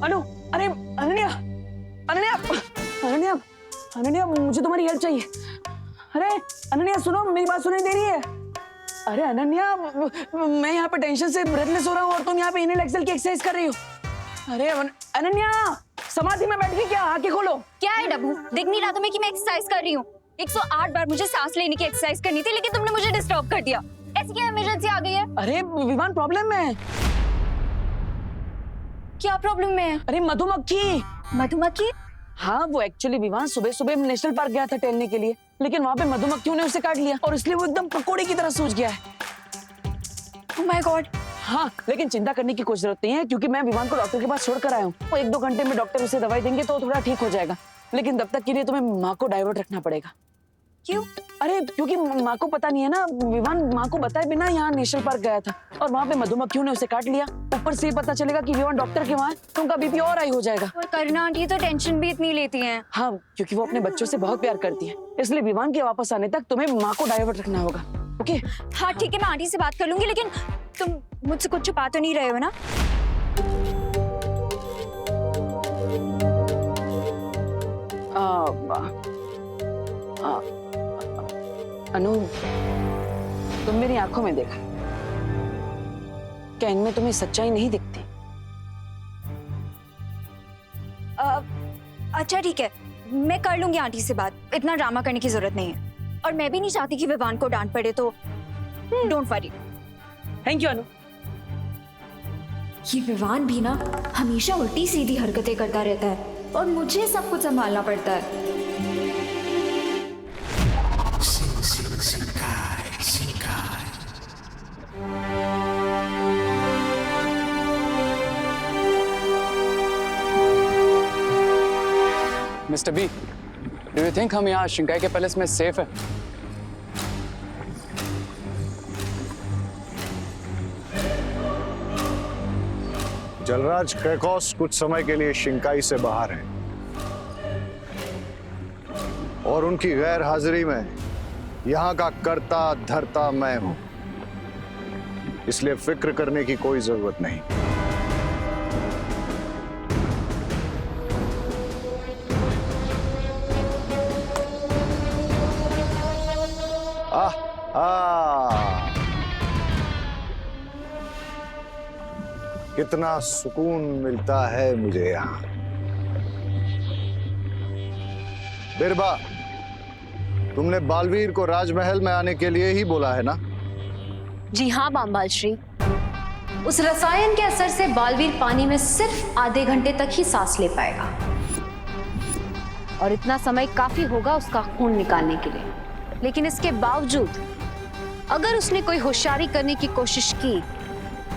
अनु, अरे अनन्या, अनन्या, अनन्या, अनन्या, मुझे तुम्हारी हेल्प चाहिए। अरे अनन्या सुनो, मेरी बात सुनाई दे रही है? अरे अनन्या, मैं यहाँ पे टेंशन से ब्रेथलेस हो रहा हूँ और तुम यहाँ पे इनहेल एक्सेल की एक्सरसाइज कर रही हो। अरे अनन्या, समाधि में बैठ के क्या आंखें खोलो। क्या है डब्बू, दिख नहीं रहा तुम्हें कि मैं एक्सरसाइज कर रही हूँ? 108 बार मुझे सांस लेने की एक्सरसाइज करनी थी, लेकिन तुमने मुझे डिस्टर्ब कर दिया। ऐसी क्या इमरजेंसी आ गई है? अरे विमान, प्रॉब्लम है। क्या प्रॉब्लम में है? अरे मधुमक्खी। मधुमक्खी? हाँ, वो एक्चुअली विमान सुबह सुबह नेशनल पार्क गया था टहलने के लिए, लेकिन वहाँ पे मधुमक्खियों ने उसे काट लिया और इसलिए वो एकदम पकोड़े की तरह सूज गया है। Oh my God. हाँ, लेकिन चिंता करने की कोई जरूरत नहीं है, क्योंकि मैं विमान को डॉक्टर के पास छोड़ कर आया हूँ। वो 1-2 घंटे में डॉक्टर उसे दवाई देंगे तो थोड़ा ठीक हो जाएगा, लेकिन तब तक के लिए तुम्हें माँ को डाइवर्ट रखना पड़ेगा। क्यों? अरे क्योंकि माँ को पता नहीं है ना, विमान माँ को बताए बिना यहाँ नेशनल पार्क गया था और वहाँ पे मधुमक्खियों ने उसे काट लिया। ऊपर से पता चलेगा कि विमान डॉक्टर के वहाँ है तो उनका बीपी और हाई हो जाएगा। और करुणा आंटी तो टेंशन भी इतनी लेती हैं। हाँ, क्योंकि वो अपने बच्चों से बहुत प्यार करती है, इसलिए विमान के वापस आने तक तुम्हें माँ को डाइवर्ट रखना होगा। ओके? हाँ ठीक है, मैं आंटी से बात कर लूंगी, लेकिन तुम मुझसे कुछ छुपा तो नहीं रहे हो ना? अनु, तुम मेरी आंखों में देखा, क्या इनमें तुम्हें सच्चाई नहीं दिखती? अच्छा ठीक है, मैं कर लूंगी आंटी से बात, इतना ड्रामा करने की जरूरत नहीं है। और मैं भी नहीं चाहती कि विवान को डांट पड़े, तो डोंट वरी। थैंक यू अनु। ये विवान भी ना हमेशा उल्टी सीधी हरकतें करता रहता है और मुझे सब कुछ संभालना पड़ता है। Mr B, do you think हम यहाँ शिंकाई के पैलेस में सेफ है? जलराज क्रेकोस कुछ समय के लिए शिंकाई से बाहर है और उनकी गैर हाजिरी में यहाँ का कर्ता धर्ता मैं हूं, इसलिए फिक्र करने की कोई जरूरत नहीं। कितना सुकून मिलता है मुझे यहाँ। बिरबा, तुमने बालवीर को राजमहल में आने के लिए ही बोला है ना? जी हाँ बामबाल श्री। उस रसायन के असर से बालवीर पानी में सिर्फ आधे घंटे तक ही सांस ले पाएगा और इतना समय काफी होगा उसका खून निकालने के लिए। लेकिन इसके बावजूद अगर उसने कोई होशियारी करने की कोशिश की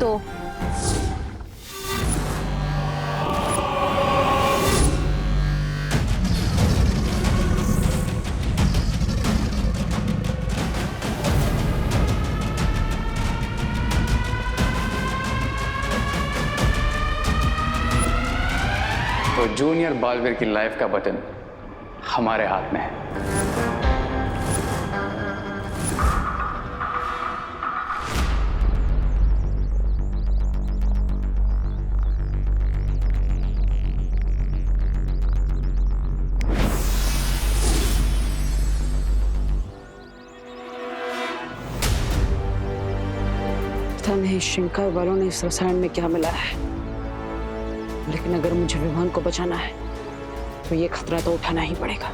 तो तो जूनियर बालवीर की लाइफ का बटन हमारे हाथ में है। पता नहीं शिंकाई वालों ने इस रसायन में क्या मिलाया है, लेकिन अगर मुझे विमान को बचाना है तो ये खतरा तो उठाना ही पड़ेगा।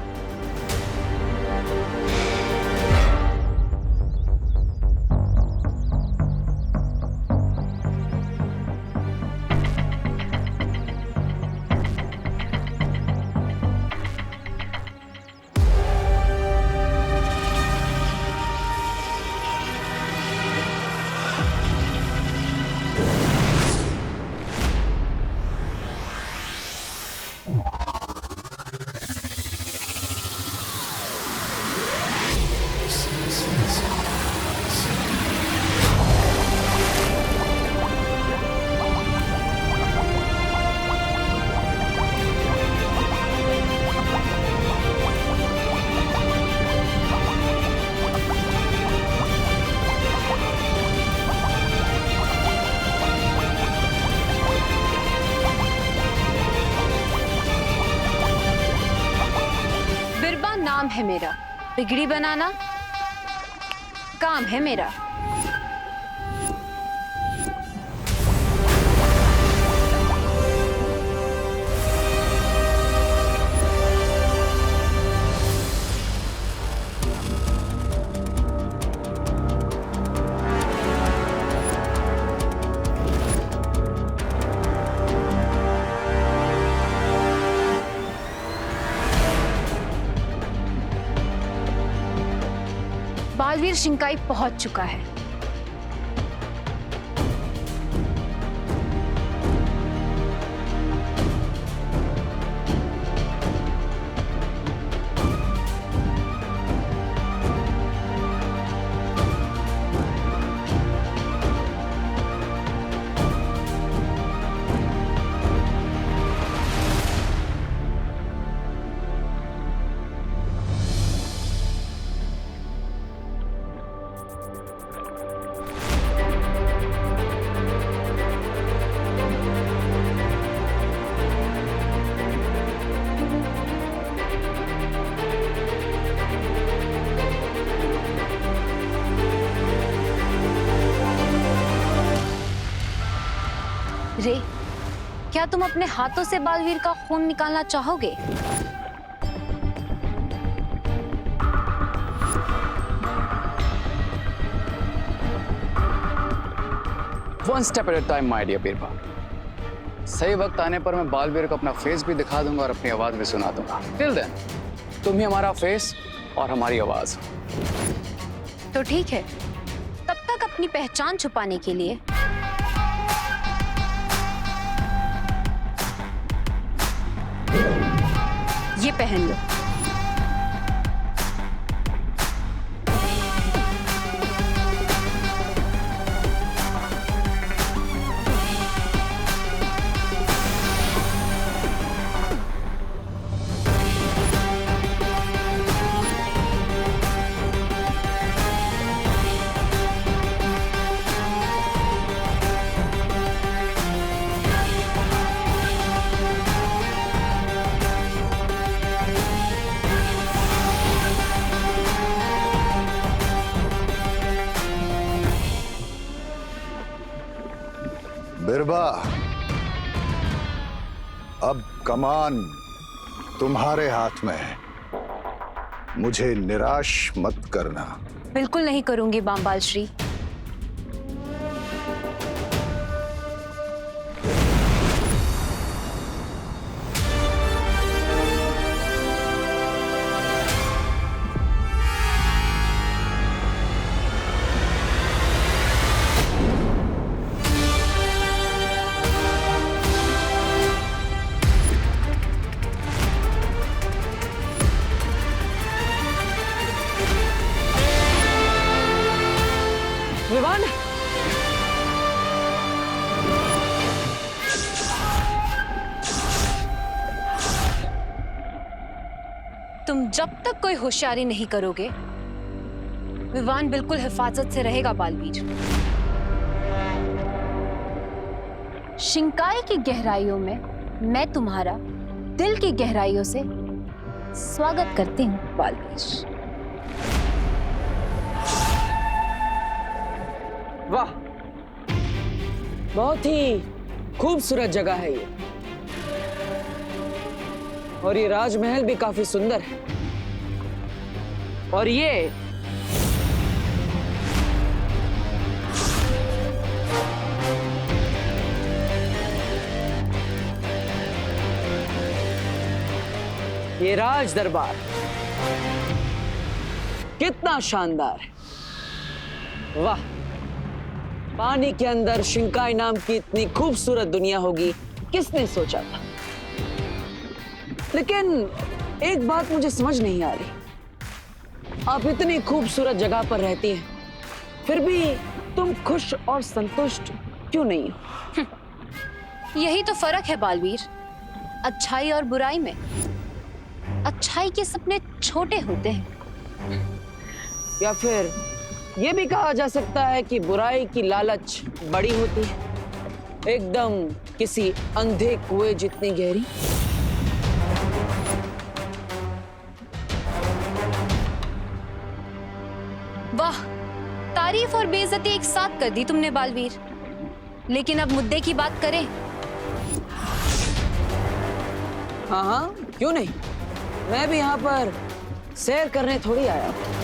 है मेरा, बिगड़ी बनाना काम है मेरा। बालवीर शिंकाई पहुंच चुका है। रे, क्या तुम अपने हाथों से बालवीर का खून निकालना चाहोगे? One step at a time my dear बीरबा। सही वक्त आने पर मैं बालवीर को अपना फेस भी दिखा दूंगा और अपनी आवाज भी सुना दूंगा। टिल देन तुम ही हमारा फेस और हमारी आवाज। तो ठीक है, तब तक अपनी पहचान छुपाने के लिए ये पहन लो। बिरबा, अब कमान तुम्हारे हाथ में है। मुझे निराश मत करना। बिल्कुल नहीं करूंगी बामबाल श्री। विवान, तुम जब तक कोई होशियारी नहीं करोगे, विवान बिल्कुल हिफाजत से रहेगा बालवीर। शिंकाई की गहराइयों में मैं तुम्हारा दिल की गहराइयों से स्वागत करती हूँ बालवीर। वाह, बहुत ही खूबसूरत जगह है ये, और ये राजमहल भी काफी सुंदर है। और ये राज दरबार कितना शानदार है। वाह, पानी के अंदर शिंकाई नाम की इतनी खूबसूरत दुनिया होगी, किसने सोचा था। लेकिन एक बात मुझे समझ नहीं आ रही, आप इतनी खूबसूरत जगह पर रहती हैं, फिर भी तुम खुश और संतुष्ट क्यों नहीं हो? यही तो फर्क है बालवीर, अच्छाई और बुराई में। अच्छाई के सपने छोटे होते हैं, या फिर ये भी कहा जा सकता है कि बुराई की लालच बड़ी होती है, एकदम किसी अंधे कुएं जितनी गहरी। वाह, तारीफ और बेइज्जती एक साथ कर दी तुमने बालवीर। लेकिन अब मुद्दे की बात करें। हाँ हाँ, क्यों नहीं, मैं भी यहाँ पर सैर करने थोड़ी आया हूँ।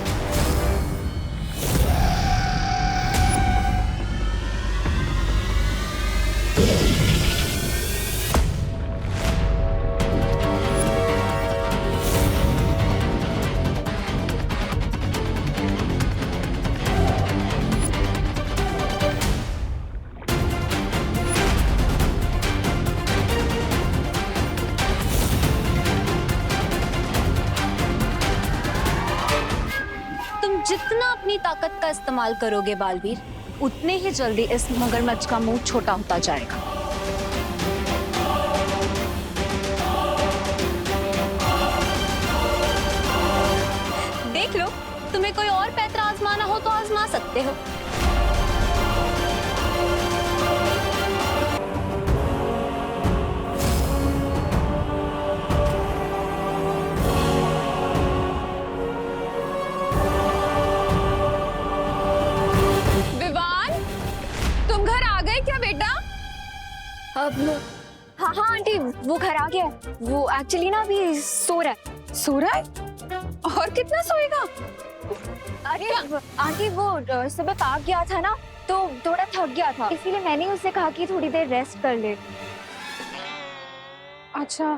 जितना अपनी ताकत का इस्तेमाल करोगे बालवीर, उतने ही जल्दी इस मगरमच्छ का मुंह छोटा होता जाएगा। देख लो, तुम्हें कोई और पैतरा आजमाना हो तो आजमा सकते हो। अब हाँ हाँ आंटी, वो घर आ गया है। वो एक्चुअली ना अभी सो रहा है। सो रहा है? और कितना सोएगा? अरे आंटी, वो सुबह पार्क गया था ना, तो थोड़ा थक गया था, इसीलिए मैंने उससे कहा कि थोड़ी देर रेस्ट कर ले। अच्छा,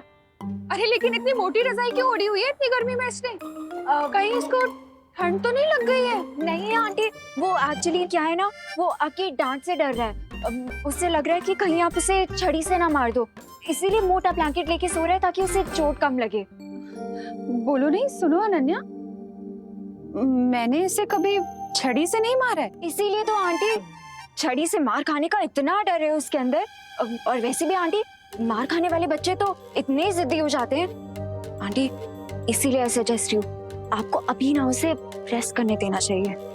अरे लेकिन इतनी मोटी रजाई क्यों ओढ़ी हुई है इतनी गर्मी में इसने? कहीं इसको ठंड तो नहीं लग गई है? नहीं आंटी, वो एक्चुअली क्या है ना, वो आपकी डांट से डर रहा है। उससे लग रहा है कि कहीं आप उसे छड़ी से ना मार दो, इसीलिए मोटा ब्लैंकेट लेके सो रहा है ताकि उसे चोट कम लगे। बोलो नहीं, सुनो अनन्या, मैंने इसे कभी छड़ी से नहीं मारा है। इसीलिए तो आंटी, छड़ी से मार खाने का इतना डर है उसके अंदर। और वैसे भी आंटी, मार खाने वाले बच्चे तो इतने जिद्दी हो जाते हैं। आंटी, इसीलिए ऐसे सजेस्ट हूँ, आपको अभी ना उसे रेस्ट करने देना चाहिए।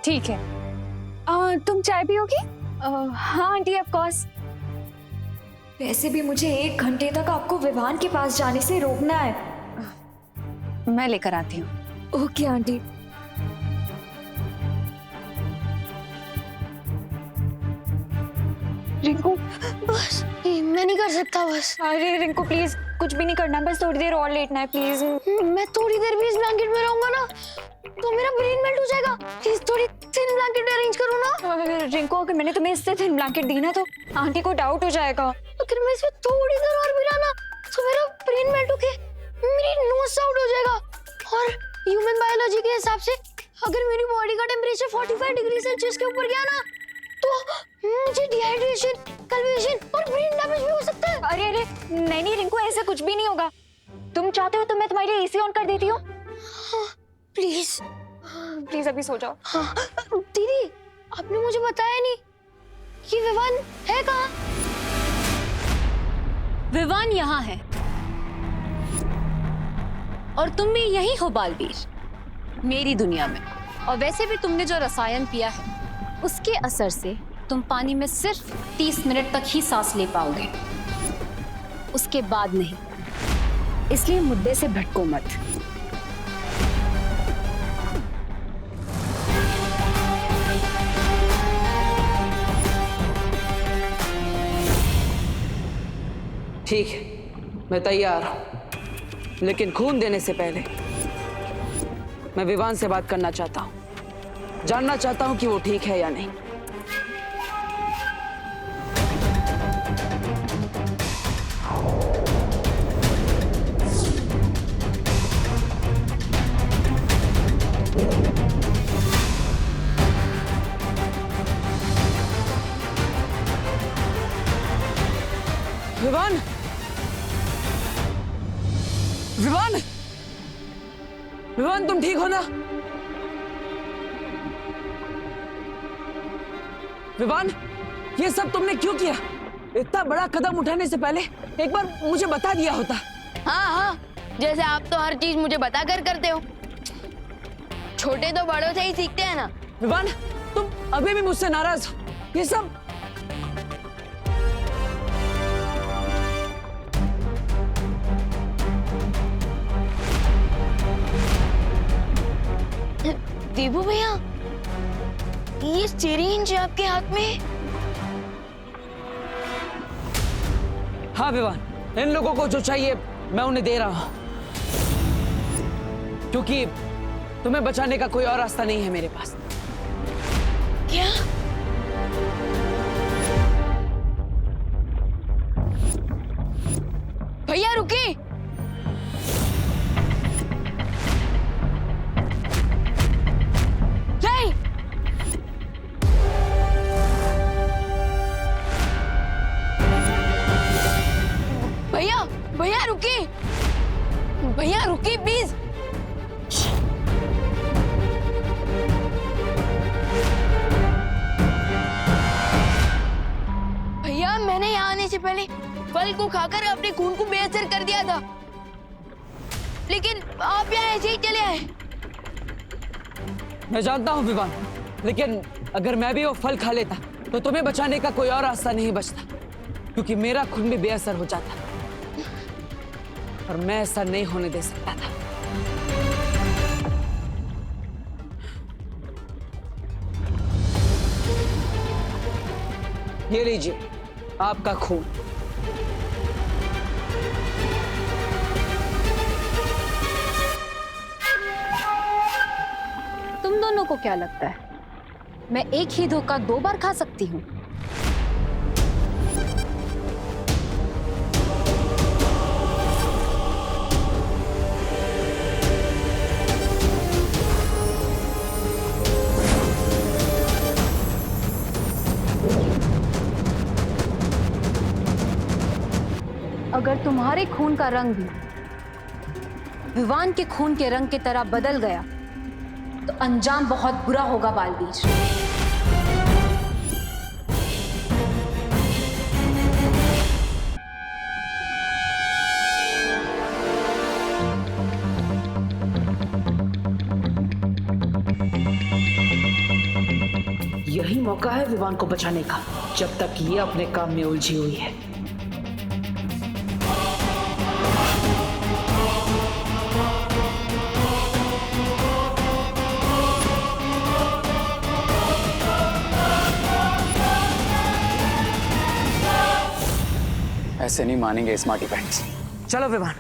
ठीक है, तुम चाय पियोगी? हाँ आंटी, ऑफ कोर्स। वैसे भी मुझे 1 घंटे तक आपको विवान के पास जाने से रोकना है। मैं लेकर आती हूँ। Okay aunty. रिंकू, बस मैं नहीं कर सकता बस। अरे रिंकू प्लीज, कुछ भी नहीं करना, बस थोड़ी देर और लेटना है प्लीज। मैं थोड़ी देर भी इस ब्लैंकेट में रहूंगा ना तो मेरा ब्रेन मेल्ट हो जाएगा। प्लीज थोड़ी थिन ब्लैंकेट अरेंज करो ना। रिंकू, अगर मैंने तुम्हें इससे थिन ब्लैंकेट दी ना तो आंटी को डाउट हो जाएगा। अगर मैं इसमें थोड़ी देर और मिला ना तो मेरा ब्रेन मेल्ट होके मेरी नोज आउट हो जाएगा। और ह्यूमन बायोलॉजी के हिसाब से अगर मेरी बॉडी का टेम्परेचर 45 डिग्री सेल्सियस के ऊपर गया ना तो मुझे डिहाइड्रेशन, कन्फ्यूजन और ब्रेन डैमेज भी हो सकता है। अरे अरे नहीं नहीं रिंकू, ऐसा कुछ भी नहीं होगा। तुम चाहते हो तो मैं तुम्हारे लिए एसी ऑन कर देती हूँ। प्लीज प्लीज अभी सो जाओ। हाँ। दीदी, आपने मुझे बताया नहीं कि विवान है कहाँ? विवान यहाँ है और तुम भी यही हो बालवीर, मेरी दुनिया में। और वैसे भी तुमने जो रसायन पिया है उसके असर से तुम पानी में सिर्फ 30 मिनट तक ही सांस ले पाओगे, उसके बाद नहीं। इसलिए मुद्दे से भटको मत। ठीक है, मैं तैयार हूँ, लेकिन खून देने से पहले मैं विवान से बात करना चाहता हूँ, जानना चाहता हूँ कि वो ठीक है या नहीं। विवान, विवान, विवान, तुम ठीक हो ना? विवान, ये सब तुमने क्यों किया? इतना बड़ा कदम उठाने से पहले एक बार मुझे बता दिया होता। हाँ हाँ, जैसे आप तो हर चीज मुझे बता कर करते हो। छोटे तो बड़ों से ही सीखते हैं ना। विवान, तुम अभी भी मुझसे नाराज हो? ये सब देबू भैया, ये सिरिंज आपके हाथ में? हाँ विवान, इन लोगों को जो चाहिए मैं उन्हें दे रहा हूं, क्योंकि तुम्हें बचाने का कोई और रास्ता नहीं है मेरे पास। क्या? भैया रुकिए। नहीं, भैया भैया रुकिए, भैया रुकिए प्लीज। भैया मैंने यहाँ आने से पहले फल को खाकर अपने खून को बेअसर कर दिया था, लेकिन आप यहाँ ऐसे ही चले आए। मैं जानता हूं विवान, लेकिन अगर मैं भी वो फल खा लेता तो तुम्हें बचाने का कोई और रास्ता नहीं बचता, क्योंकि मेरा खून भी बेअसर हो जाता और मैं ऐसा नहीं होने दे सकता था। ये लीजिए आपका खून। तुम दोनों को क्या लगता है मैं एक ही धोखा 2 बार खा सकती हूँ? अगर तुम्हारे खून का रंग भी विवान के खून के रंग की तरह बदल गया तो अंजाम बहुत बुरा होगा बालवीर। यही मौका है विवान को बचाने का, जब तक ये अपने काम में उलझी हुई है। ऐसे नहीं मानेंगे स्मार्टी पैंट्स। चलो विवान।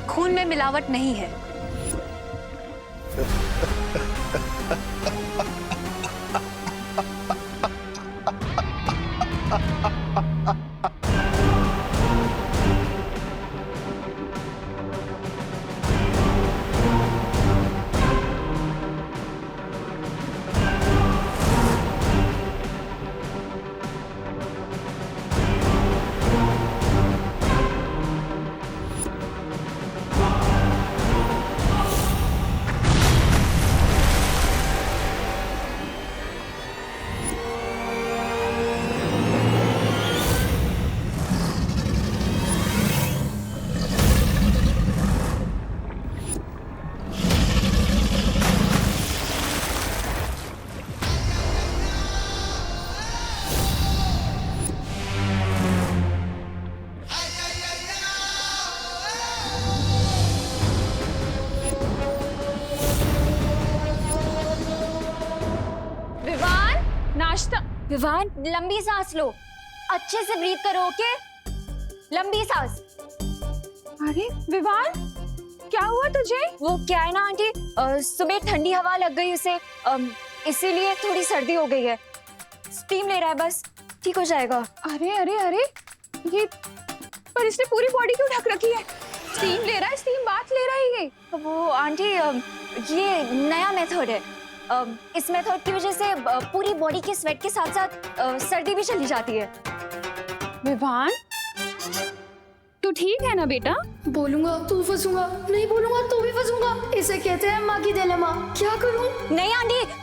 खून में मिलावट नहीं है। विवान, लंबी सांस लो, अच्छे से ब्रीथ करो, ओके? लंबी सांस। अरे विवान, क्या हुआ तुझे? वो क्या है ना आंटी, सुबह ठंडी हवा लग गई उसे, इसीलिए थोड़ी सर्दी हो गई है। स्टीम ले रहा है, बस ठीक हो जाएगा। अरे अरे अरे, ये पर इसने पूरी बॉडी क्यों ढक रखी है? स्टीम ले रहा है, स्टीम बाथ ले रहा है ये। वो आंटी, ये नया मेथड है। इस मेथड की वजह से पूरी बॉडी के स्वेट के साथ साथ सर्दी भी चली जाती है। विवान, तू ठीक है ना बेटा? बोलूंगा तो फंसूंगा, नहीं बोलूंगा तो भी फंसूंगा। इसे कहते हैं माँ की दिलेमा। क्या करूं? नहीं आंटी,